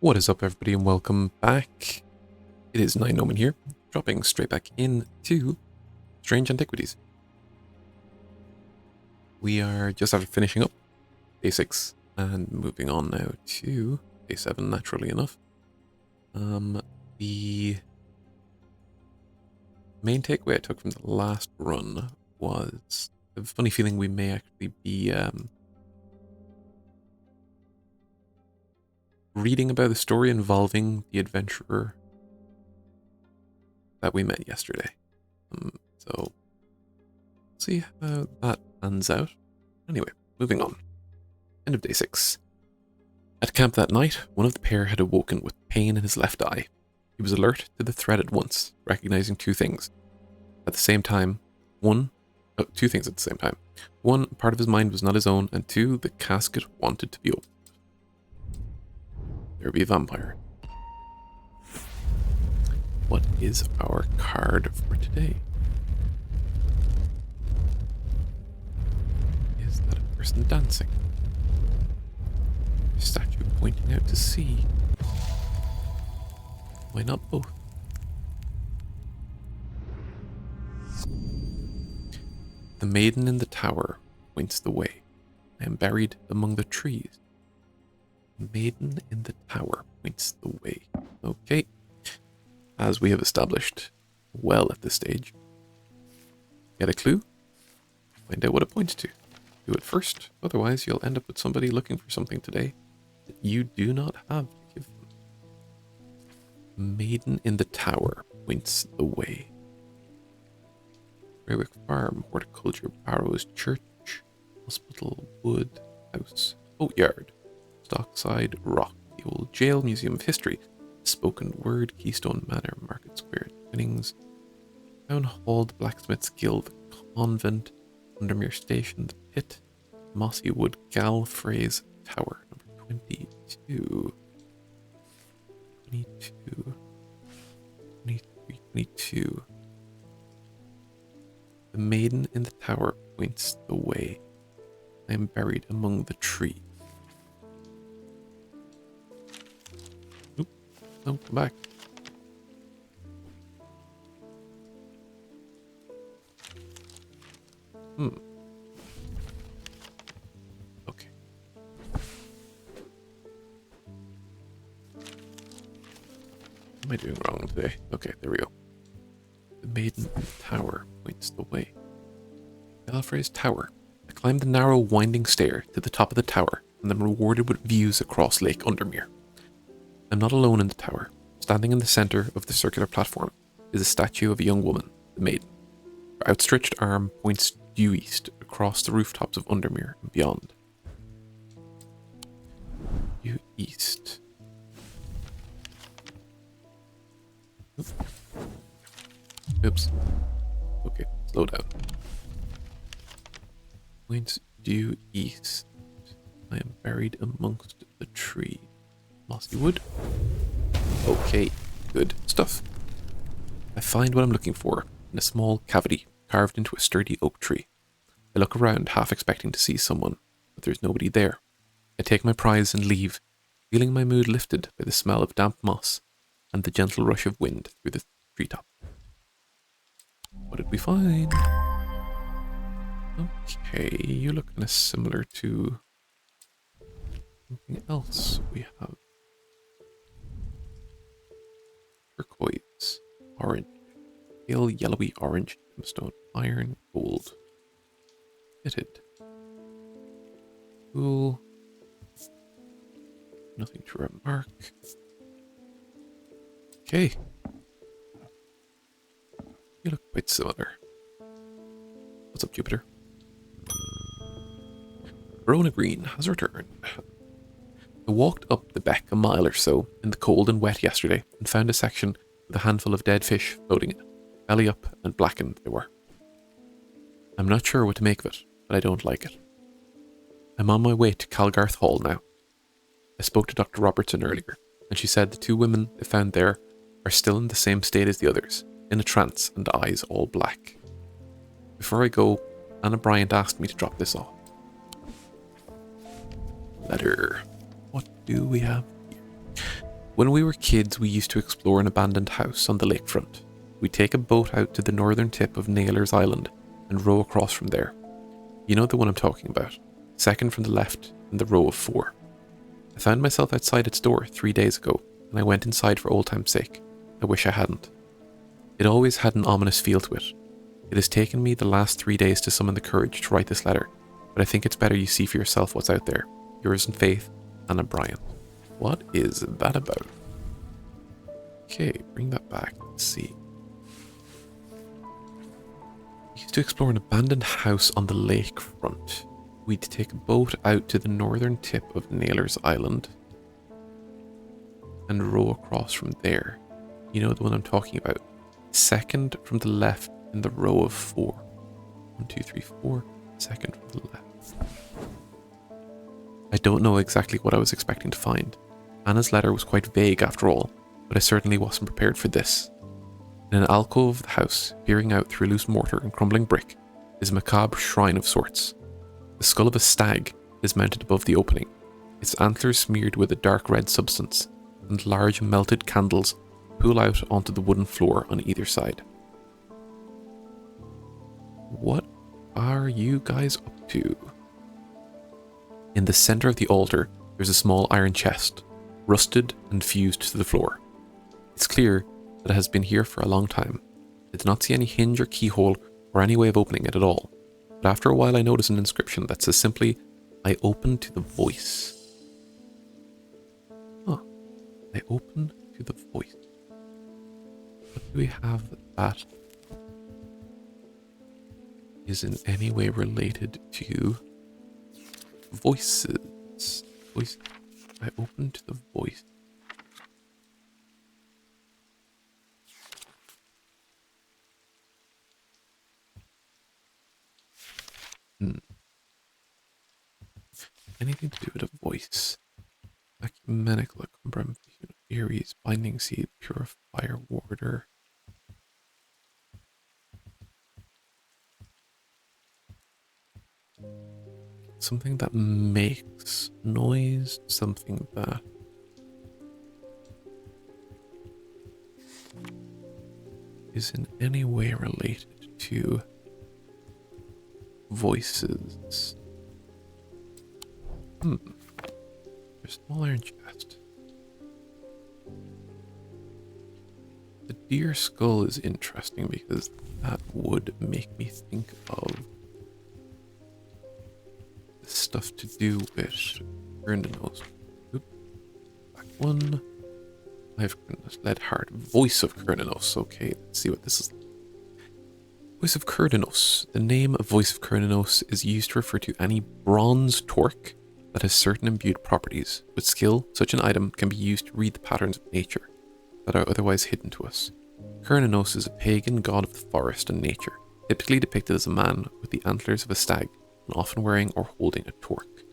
What is up, everybody, and welcome back. It is 9Noman here, dropping straight back into Strange Antiquities. We are just after finishing up day 6 and moving on now to day 7, naturally enough. The main takeaway I took from the last run was I have a funny feeling we may actually be reading about the story involving the adventurer that we met yesterday. So, see how that pans out. Anyway, moving on. End of day 6. At camp that night, one of the pair had awoken with pain in his left eye. He was alert to the threat at once, recognizing two things. At the same time, two things at the same time. One, part of his mind was not his own, and two, the casket wanted to be opened. There be a vampire. What is our card for today? Is that a person dancing? A statue pointing out to sea? Why not both? The maiden in the tower points the way. I am buried among the trees. The maiden in the tower points the way. Okay. As we have established well at this stage. Get a clue? Find out what it points to. Do it first, otherwise you'll end up with somebody looking for something today that you do not have to give them. Maiden in the tower points the way. Greywick Farm, Horticulture, Barrows Church, Hospital, Wood, House, Boatyard, Stockside, Rock, the Old Jail, Museum of History, Spoken Word, Keystone Manor, Market Square, Twinnings, Town Hall, the Blacksmith's Guild, the Convent, Undermere Station, the Pit, Mossy Wood, Galfrey's Tower, number 22. 22. 23, 22. The maiden in the tower points the way. I am buried among the trees. Oop, no, come back. Okay. What am I doing wrong today? Okay, there we go. The maiden in the tower points the way. Galfrey's Tower. I climbed the narrow, winding stair to the top of the tower, and am rewarded with views across Lake Undermere. I'm not alone in the tower. Standing in the center of the circular platform is a statue of a young woman, the maiden. Her outstretched arm points due east across the rooftops of Undermere and beyond. Due east. Oops. Okay, slow down. Points due east. I am buried amongst the tree. Mossy wood. Okay, good stuff. I find what I'm looking for in a small cavity carved into a sturdy oak tree. I look around, half expecting to see someone, but there's nobody there. I take my prize and leave, feeling my mood lifted by the smell of damp moss and the gentle rush of wind through the treetop. What did we find? Okay, you look kind of similar to something else we have. Turquoise, orange, pale yellowy orange, gemstone, iron, gold. Fitted. Cool. Nothing to remark. Okay. You look quite similar. What's up, Jupiter? Verona Green has returned. I walked up the beck a mile or so in the cold and wet yesterday and found a section with a handful of dead fish floating in it. Belly up and blackened they were. I'm not sure what to make of it, but I don't like it. I'm on my way to Calgarth Hall now. I spoke to Dr. Robertson earlier, and she said the two women they found there are still in the same state as the others, in a trance and eyes all black. Before I go, Anna Bryant asked me to drop this off. Letter. What do we have here? When we were kids, we used to explore an abandoned house on the lakefront. We'd take a boat out to the northern tip of Naylor's Island and row across from there. You know the one I'm talking about, second from the left in the row of 4. I found myself outside its door 3 days ago, and I went inside for old time's sake. I wish I hadn't. It always had an ominous feel to it. It has taken me the last 3 days to summon the courage to write this letter, but I think it's better you see for yourself what's out there. Yours in faith, Anna Bryant. What is that about? Okay, bring that back. Let's see. We used to explore an abandoned house on the lakefront. We'd take a boat out to the northern tip of Naylor's Island and row across from there. You know the one I'm talking about. Second from the left in the row of 4. 1, 2, 3, 4. Second from the left. I don't know exactly what I was expecting to find. Anna's letter was quite vague after all, but I certainly wasn't prepared for this. In an alcove of the house, peering out through loose mortar and crumbling brick, is a macabre shrine of sorts. The skull of a stag is mounted above the opening, its antlers smeared with a dark red substance, and large melted candles pool out onto the wooden floor on either side. What are you guys up to? In the center of the altar, there's a small iron chest, rusted and fused to the floor. It's clear that it has been here for a long time. I did not see any hinge or keyhole or any way of opening it at all, but after a while I notice an inscription that says simply, "I open to the voice." Huh. I open to the voice. What do we have that is in any way related to voices? Voice. I open to the voice. Anything to do with a voice. Ecumenical, comprehension, Aries, binding seed, purifier, warder. Something that makes noise, something that is in any way related to voices. There's a small iron chest. The deer skull is interesting because that would make me think of the stuff to do with Cernunnos. Back one. I have Lead Heart. Voice of Cernunnos. Okay, let's see what this is. Voice of Cernunnos. The name of Voice of Cernunnos is used to refer to any bronze torque that has certain imbued properties. With skill, such an item can be used to read the patterns of nature that are otherwise hidden to us. Cernunnos is a pagan god of the forest and nature, typically depicted as a man with the antlers of a stag and often wearing or holding a torque.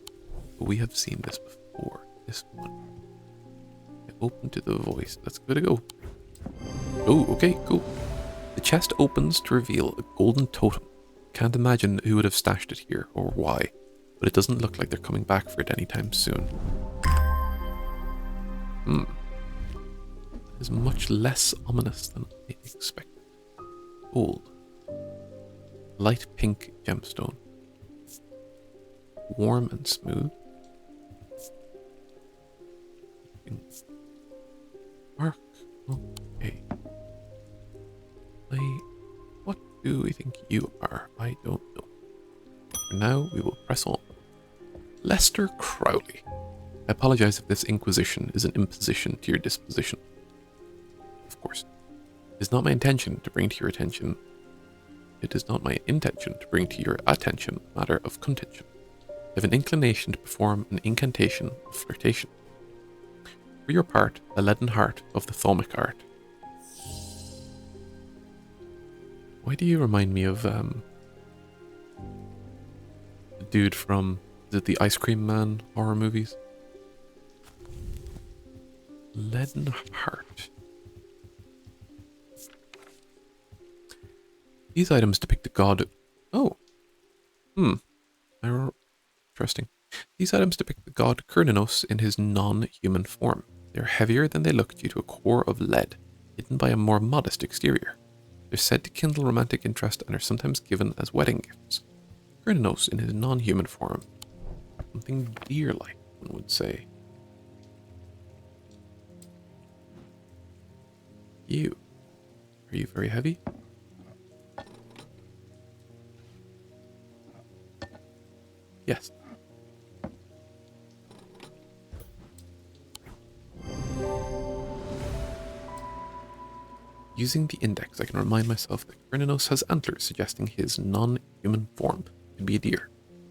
But we have seen this before. This one. I open to the voice. Let's give it a go. Oh, okay, cool. The chest opens to reveal a golden totem. Can't imagine who would have stashed it here or why, but it doesn't look like they're coming back for it anytime soon. It is much less ominous than I expected. Gold. Light pink gemstone. Warm and smooth. Dark. Okay. What do we think you are? I don't know. For now, we will press on. Lester Crowley. I apologize if this inquisition is an imposition to your disposition. Of course. It is not my intention to bring to your attention. It is not my intention to bring to your attention a matter of contention. I have an inclination to perform an incantation of flirtation. For your part, a leaden heart of the Thaumic art. Why do you remind me of the dude from the Ice Cream Man horror movies? Leaden heart. These items depict the god. Oh. Interesting. These items depict the god Cernunnos in his non-human form. They're heavier than they look due to a core of lead, hidden by a more modest exterior. They're said to kindle romantic interest and are sometimes given as wedding gifts. Krynos in his non-human form. Something deer-like, one would say. You. Are you very heavy? Yes. Using the index, I can remind myself that Krynos has antlers, suggesting his non-human form could be a deer.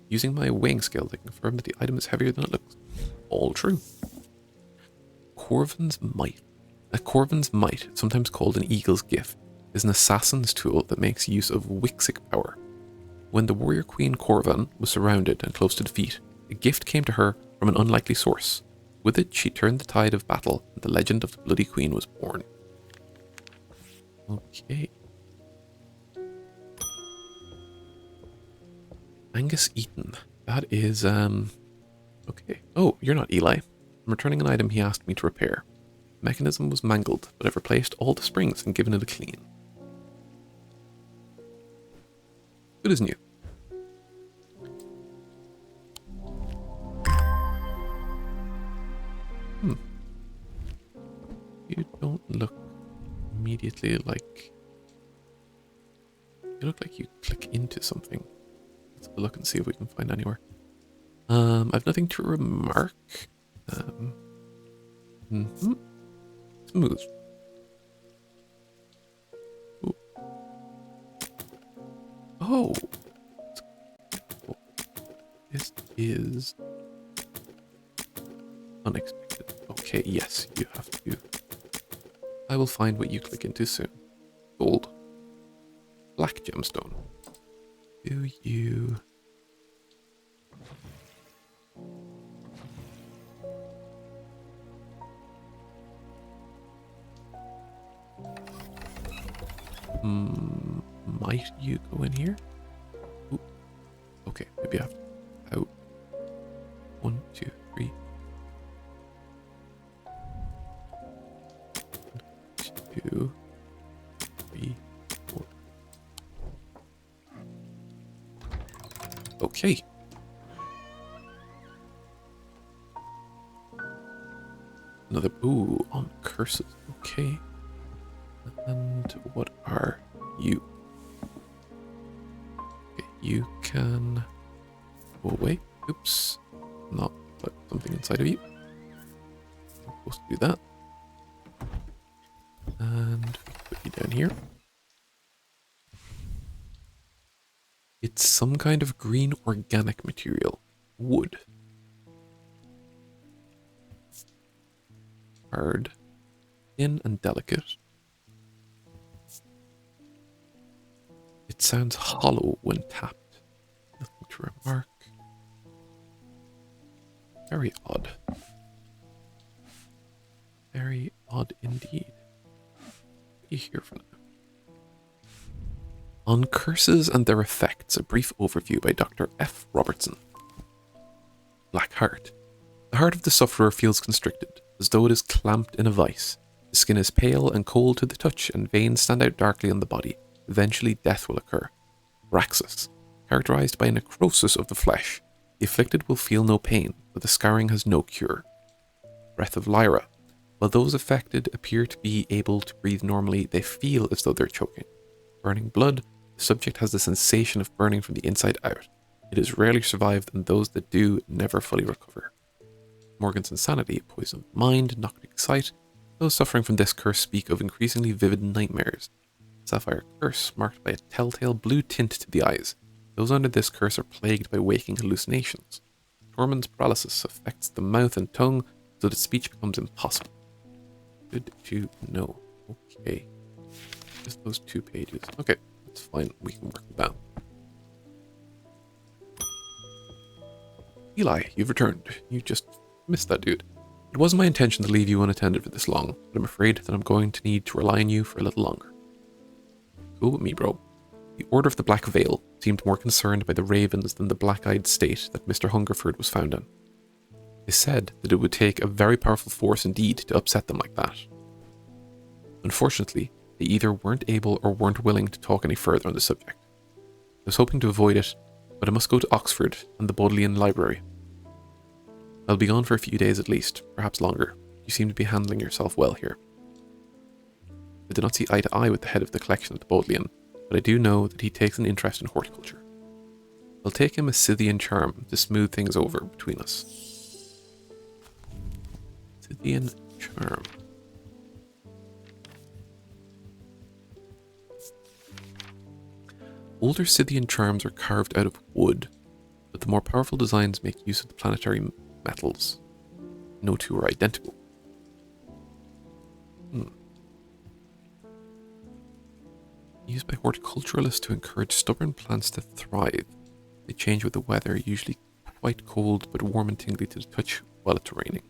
Using my weighing scale, I confirm that the item is heavier than it looks. All true. Corvin's Might. A Corvin's Might, sometimes called an eagle's gift, is an assassin's tool that makes use of Wixic power. When the warrior queen Corvin was surrounded and close to defeat, a gift came to her from an unlikely source. With it, she turned the tide of battle, and the legend of the Bloody Queen was born. Okay. Angus Eaton. That is, okay. Oh, you're not Eli. I'm returning an item he asked me to repair. The mechanism was mangled, but I've replaced all the springs and given it a clean. Good as new. You don't look immediately like... You look like you click into something. Let's have a look and see if we can find anywhere. I've nothing to remark. Smooth. Ooh. Oh! This is unexpected. Okay, yes, you have to. I will find what you click into soon. Gold. Black gemstone. Do you... might you go in here? Ooh. Okay, maybe I have to out. 1, 2, 3. 2, 3, 4. Okay. Another, ooh, on curses. Okay. And what are you? Okay, you can go away. Oops. Not put something inside of you. I'm supposed to do that. And put you down here. It's some kind of green organic material. Wood. Hard. Thin and delicate. It sounds hollow when tapped. Nothing to remark. Very odd. Very odd indeed. What are you here for now? On curses and their effects, a brief overview by Dr. F. Robertson. Black heart. The heart of the sufferer feels constricted, as though it is clamped in a vice. The skin is pale and cold to the touch, and veins stand out darkly on the body. Eventually, death will occur. Raxus. Characterized by a necrosis of the flesh, the afflicted will feel no pain, but the scarring has no cure. Breath of Lyra. While those affected appear to be able to breathe normally, they feel as though they're choking. Burning blood. The subject has the sensation of burning from the inside out. It is rarely survived, and those that do never fully recover. Morgan's insanity. Poison of mind, noctic sight. Those suffering from this curse speak of increasingly vivid nightmares. Sapphire curse, marked by a telltale blue tint to the eyes. Those under this curse are plagued by waking hallucinations. Tormund's paralysis affects the mouth and tongue, so that speech becomes impossible. Good to know. Okay. Just those 2 pages. Okay, that's fine. We can work with that. Eli, you've returned. You just missed that dude. It wasn't my intention to leave you unattended for this long, but I'm afraid that I'm going to need to rely on you for a little longer. Cool with me, bro. The Order of the Black Veil seemed more concerned by the ravens than the black-eyed state that Mr. Hungerford was found in. They said that it would take a very powerful force indeed to upset them like that. Unfortunately, they either weren't able or weren't willing to talk any further on the subject. I was hoping to avoid it, but I must go to Oxford and the Bodleian Library. I'll be gone for a few days at least, perhaps longer. You seem to be handling yourself well here. I do not see eye to eye with the head of the collection at the Bodleian, but I do know that he takes an interest in horticulture. I'll take him a Scythian charm to smooth things over between us. Scythian charm. Older Scythian charms are carved out of wood, but the more powerful designs make use of the planetary metals. No two are identical. Used by horticulturalists to encourage stubborn plants to thrive. They change with the weather, usually quite cold but warm and tingly to the touch while it's raining.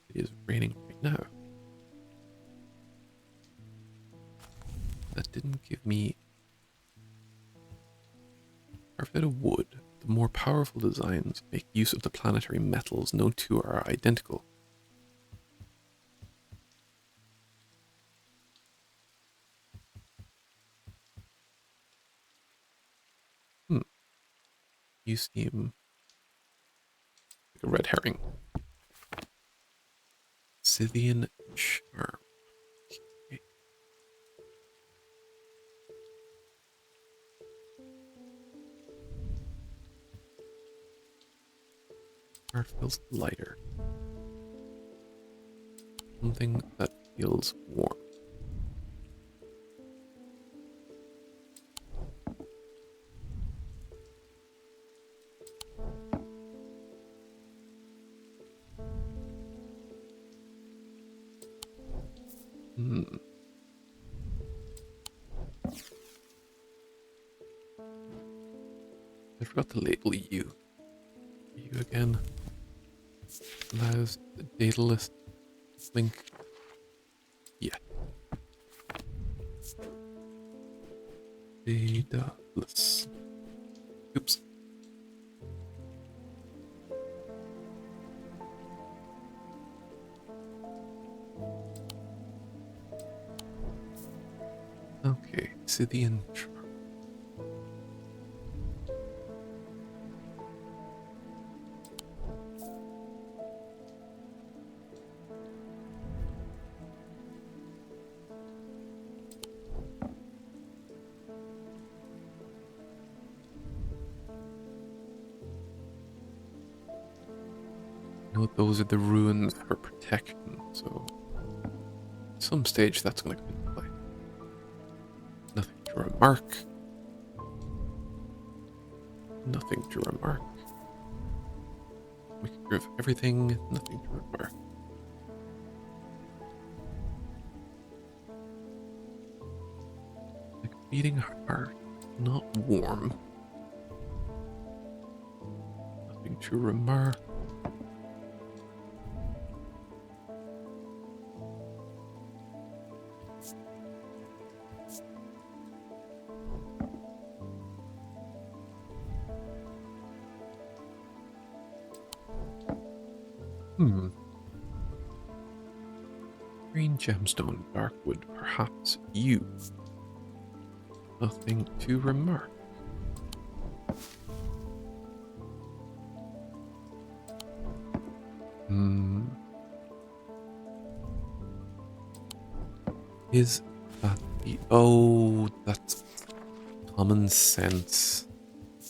It is raining right now. That didn't give me... Carved out of wood. The more powerful designs make use of the planetary metals. No two are identical. You seem like a red herring. Scythian charm. Okay. Heart feels lighter. Something that feels warm. I forgot to label you. You again. Allows the data list link. Yeah. Data list. Oops. Okay, Scythian charm. Note those are the runes for protection, so at some stage that's going to come into play. Nothing to remark. Nothing to remark. We can prove everything, nothing to remark. Like a beating heart, not warm. Nothing to remark. Green gemstone, dark wood, perhaps you. Nothing to remark. Is that the... Oh, that's common sense.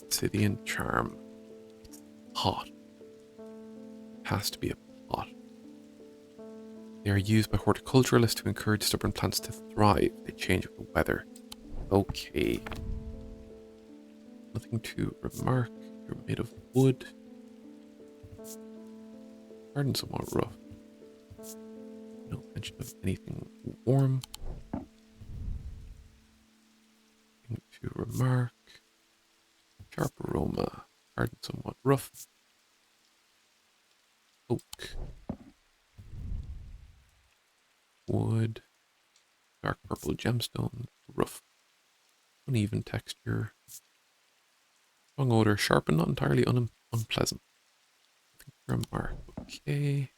Scythian charm. Hot. Has to be a pot. They are used by horticulturalists to encourage stubborn plants to thrive. They change with the weather. Okay. Nothing to remark. You're made of wood. Hard and somewhat rough. No mention of anything warm. Nothing to remark. Sharp aroma. Hard and somewhat rough. Oak. Wood. dark purple gemstone, rough, uneven texture, strong odor, sharp and not entirely unpleasant. Mark, okay.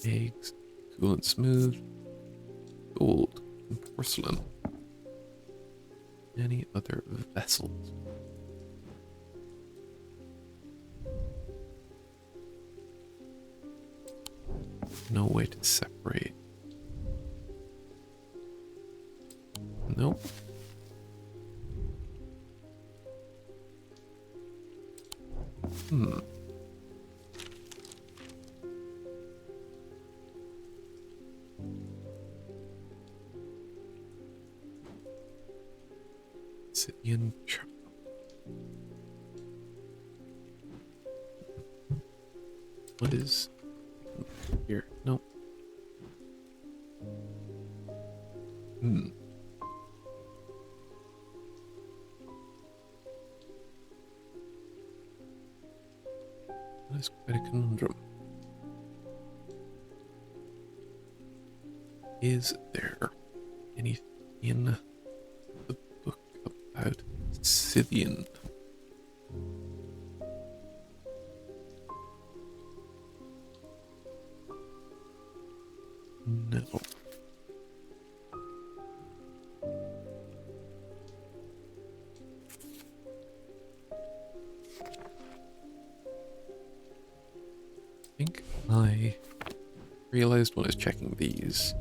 Eggs, cool and smooth, gold and porcelain. Any other vessels? No way to separate. Nope. Obsidian charm. What is here? Nope. That is quite a conundrum. Is there anything in the book about Scythian? No. I think I realized when I was checking these,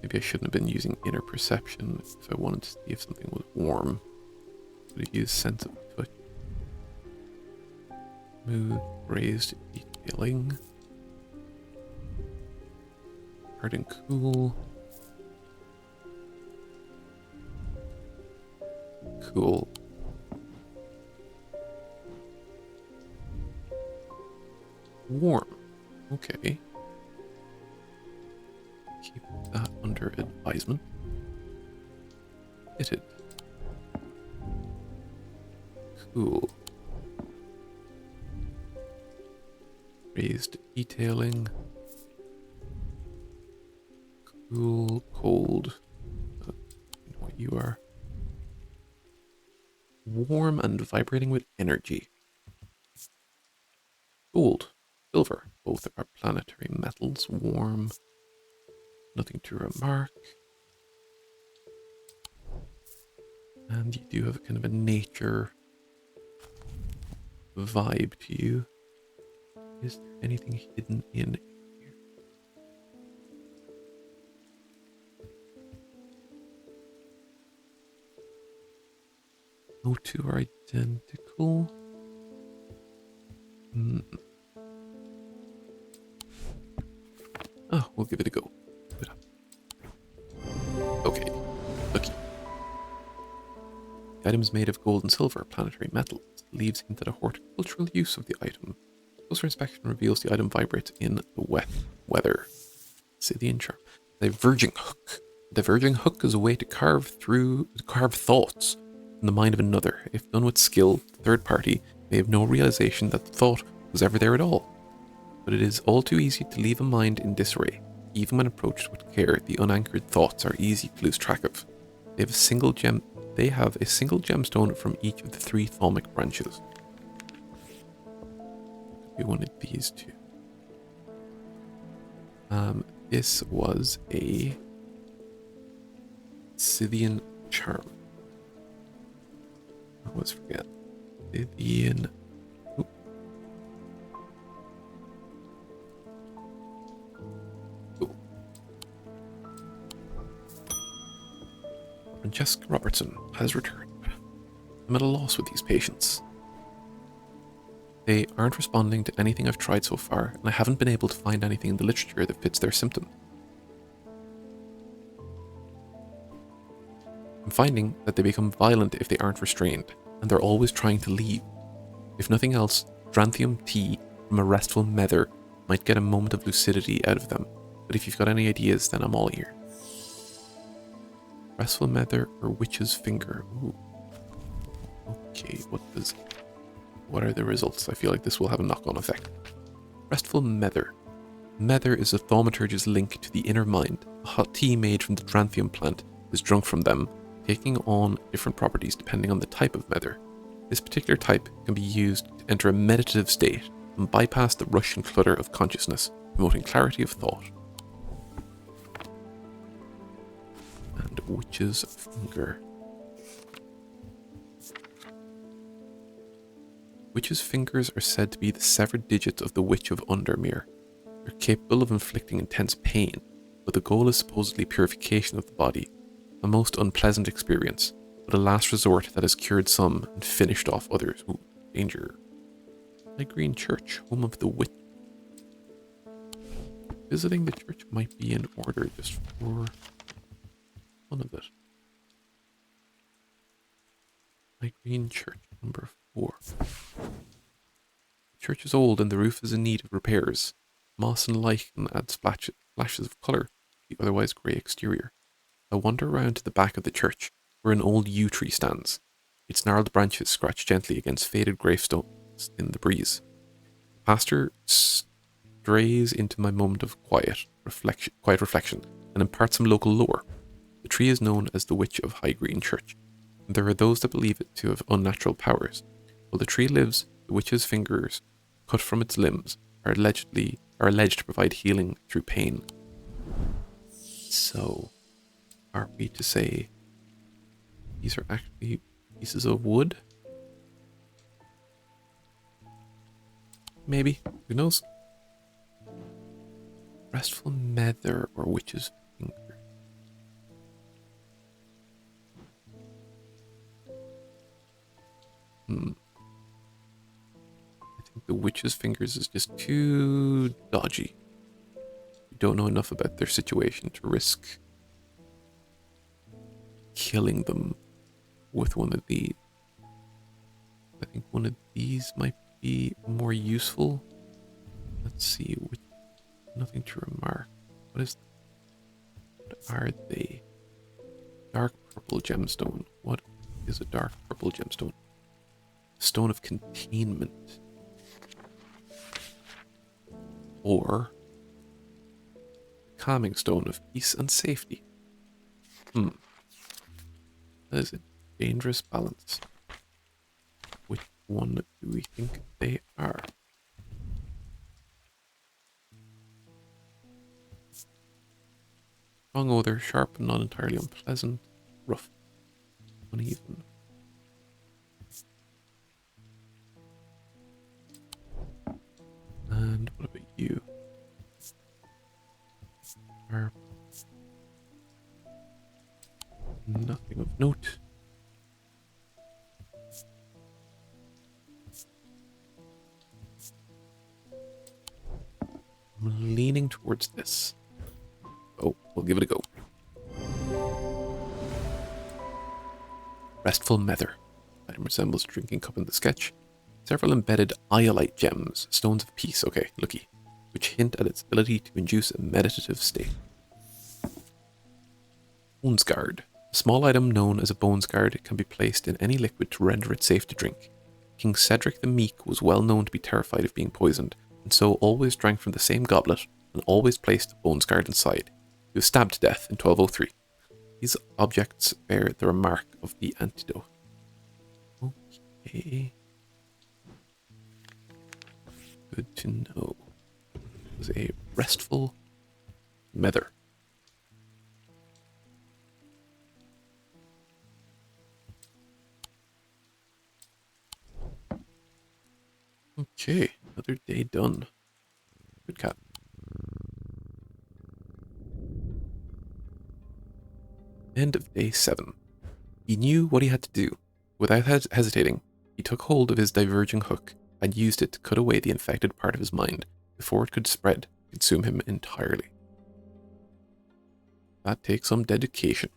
maybe I shouldn't have been using inner perception if I wanted to see if something was warm. I would have used sense of touch. Smooth, raised detailing. Hard and cool. Cool. Warm. Okay. Keep that under advisement. Fitted. Cool. Raised detailing. Cool, cold. You know what you are. Warm and vibrating with energy. Gold, silver, both are planetary metals. Warm, nothing to remark. And you do have kind of a nature vibe to you. Is there anything hidden in here? No two are identical. Oh, we'll give it a go. Give it up. Okay, lucky. The item is made of gold and silver, planetary metals. Leaves hint at a horticultural use of the item. Closer inspection reveals the item vibrates in the wet weather. Scythian charm. Diverging hook. Diverging hook is a way to carve thoughts in the mind of another. If done with skill, the third party may have no realization that the thought was ever there at all. But it is all too easy to leave a mind in disarray. Even when approached with care, the unanchored thoughts are easy to lose track of. They have a single gemstone from each of the 3 thalmic branches. Could be one of these two. This was a Scythian charm. I always forget. Scythian. Oop. Cool. Francesca Robertson has returned. I'm at a loss with these patients. They aren't responding to anything I've tried so far, and I haven't been able to find anything in the literature that fits their symptom. I'm finding that they become violent if they aren't restrained, and they're always trying to leave. If nothing else, Dranthium tea from a restful mether might get a moment of lucidity out of them, but if you've got any ideas, then I'm all ear. Restful mether or witch's finger? Ooh. Okay, what are the results? I feel like this will have a knock-on effect. Restful Mether. Mether is a thaumaturge's link to the inner mind. A hot tea made from the Dranthium plant is drunk from them, taking on different properties depending on the type of Mether. This particular type can be used to enter a meditative state and bypass the rush and clutter of consciousness, promoting clarity of thought. And Witch's Finger. Witch's fingers are said to be the severed digits of the Witch of Undermere. They're capable of inflicting intense pain, but the goal is supposedly purification of the body, a most unpleasant experience, but a last resort that has cured some and finished off others. Ooh, danger. High Green Church, home of the witch. Visiting the church might be in order just for fun of it. High Green Church, number 4. The church is old and the roof is in need of repairs. Moss and lichen add splashes of colour to the otherwise grey exterior. I wander around to the back of the church, where an old yew tree stands. Its gnarled branches scratch gently against faded gravestones in the breeze. The pastor strays into my moment of quiet reflection and imparts some local lore. The tree is known as the Witch of High Green Church, and there are those that believe it to have unnatural powers. While the tree lives, the witch's fingers, cut from its limbs, are alleged to provide healing through pain. So, are we to say these are actually pieces of wood? Maybe. Who knows? Restful Mether or Witch's Finger. I think the Witch's Fingers is just too dodgy. We don't know enough about their situation to risk killing them with one of these. I think one of these might be more useful. Let's see. Nothing to remark. What are they? Dark purple gemstone. What is a dark purple gemstone? Stone of containment. Or calming stone of peace and safety. That is a dangerous balance. Which one do we think they are? Strong odor, sharp and not entirely unpleasant, rough, uneven. And what about you? Sharp. Nothing of note. I'm leaning towards this. Oh, we'll give it a go. Restful Mether. Item resembles a drinking cup in the sketch. Several embedded iolite gems, stones of peace, okay, looky, which hint at its ability to induce a meditative state. Bones Guard. A small item known as a Bones Guard can be placed in any liquid to render it safe to drink. King Cedric the Meek was well known to be terrified of being poisoned, and so always drank from the same goblet and always placed a Bones Guard inside. He was stabbed to death in 1203. These objects bear the remark of the antidote. Okay. Good to know. It was a Restful Mether. Okay, another day done. Good cat. End of day 7. He knew what he had to do. Without hesitating, he took hold of his diverging hook and used it to cut away the infected part of his mind before it could spread and consume him entirely. That takes some dedication.